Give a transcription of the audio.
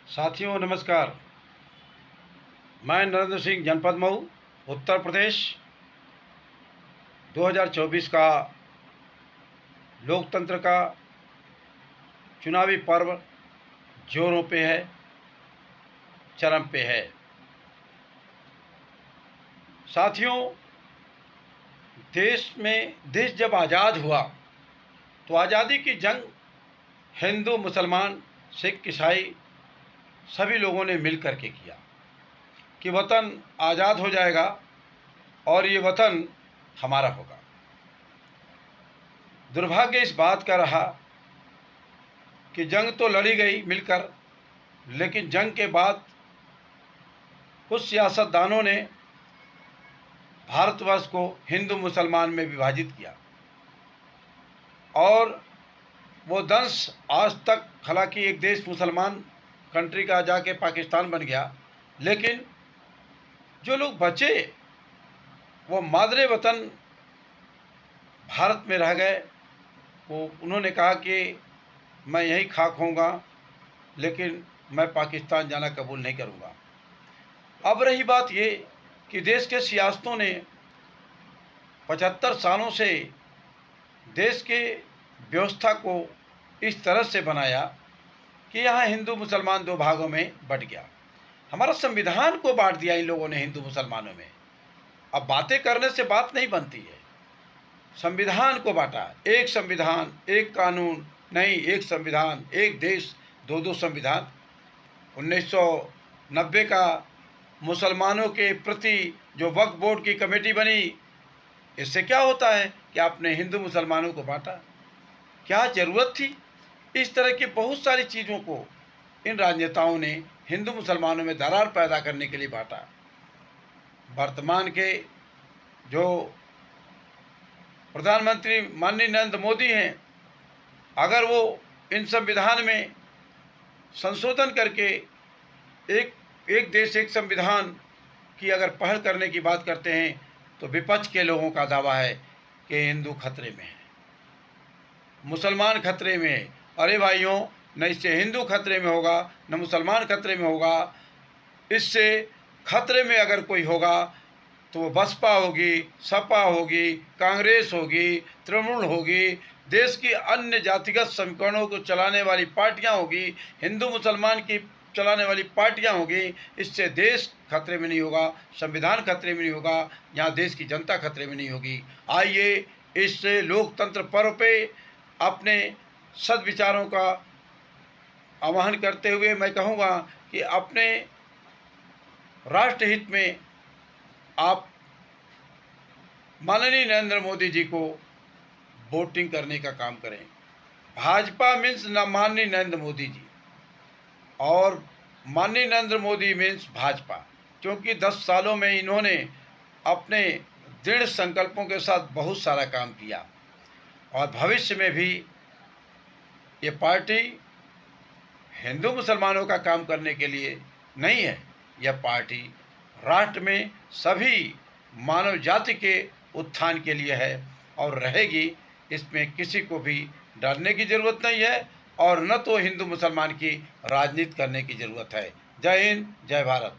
साथियों नमस्कार। मैं नरेंद्र सिंह, जनपद मऊ, उत्तर प्रदेश। 2024 का लोकतंत्र का चुनावी पर्व जोरों पे है, चरम पे है। साथियों, देश जब आज़ाद हुआ तो आज़ादी की जंग हिंदू, मुसलमान, सिख, ईसाई सभी लोगों ने मिल कर के किया कि वतन आज़ाद हो जाएगा और ये वतन हमारा होगा। दुर्भाग्य इस बात का रहा कि जंग तो लड़ी गई मिलकर, लेकिन जंग के बाद कुछ सियासतदानों ने भारतवर्ष को हिंदू मुसलमान में विभाजित किया और वो दंश आज तक, हालांकि एक देश मुसलमान कंट्री का जाके पाकिस्तान बन गया, लेकिन जो लोग बचे वो मादरे वतन भारत में रह गए। वो उन्होंने कहा कि मैं यहीं खाक होऊंगा, लेकिन मैं पाकिस्तान जाना कबूल नहीं करूंगा। अब रही बात ये कि देश के सियासतों ने 75 सालों से देश के व्यवस्था को इस तरह से बनाया कि यहाँ हिंदू मुसलमान दो भागों में बंट गया। हमारा संविधान को बांट दिया इन लोगों ने हिंदू मुसलमानों में। अब बातें करने से बात नहीं बनती है, संविधान को बांटा। एक संविधान, एक कानून नहीं, एक संविधान, एक देश, दो संविधान। 1990 का मुसलमानों के प्रति जो वक्फ बोर्ड की कमेटी बनी, इससे क्या होता है कि आपने हिंदू मुसलमानों को बांटा। क्या ज़रूरत थी? इस तरह की बहुत सारी चीज़ों को इन राजनेताओं ने हिंदू मुसलमानों में दरार पैदा करने के लिए बांटा। वर्तमान के जो प्रधानमंत्री माननीय नरेंद्र मोदी हैं, अगर वो इन संविधान में संशोधन करके एक देश एक संविधान की अगर पहल करने की बात करते हैं, तो विपक्ष के लोगों का दावा है कि हिंदू खतरे में है, मुसलमान खतरे में है। अरे भाइयों, न इससे हिंदू खतरे में होगा न मुसलमान खतरे में होगा। इससे खतरे में अगर कोई होगा तो वो बसपा होगी, सपा होगी, कांग्रेस होगी, तृणमूल होगी, देश की अन्य जातिगत समीकरणों को चलाने वाली पार्टियां होगी, हिंदू मुसलमान की चलाने वाली पार्टियां होगी। इससे देश खतरे में नहीं होगा, संविधान खतरे में नहीं होगा, यहाँ देश की जनता खतरे में नहीं होगी। आइए इस लोकतंत्र पर्व पे अपने सद्विचारों का आह्वान करते हुए मैं कहूँगा कि अपने राष्ट्रहित में आप माननीय नरेंद्र मोदी जी को वोटिंग करने का काम करें। भाजपा मीन्स माननीय नरेंद्र मोदी जी, और माननीय नरेंद्र मोदी मीन्स भाजपा, क्योंकि 10 सालों में इन्होंने अपने दृढ़ संकल्पों के साथ बहुत सारा काम किया और भविष्य में भी ये पार्टी हिंदू मुसलमानों का काम करने के लिए नहीं है। यह पार्टी राष्ट्र में सभी मानव जाति के उत्थान के लिए है और रहेगी। इसमें किसी को भी डरने की ज़रूरत नहीं है और न तो हिंदू मुसलमान की राजनीति करने की ज़रूरत है। जय हिंद, जय भारत।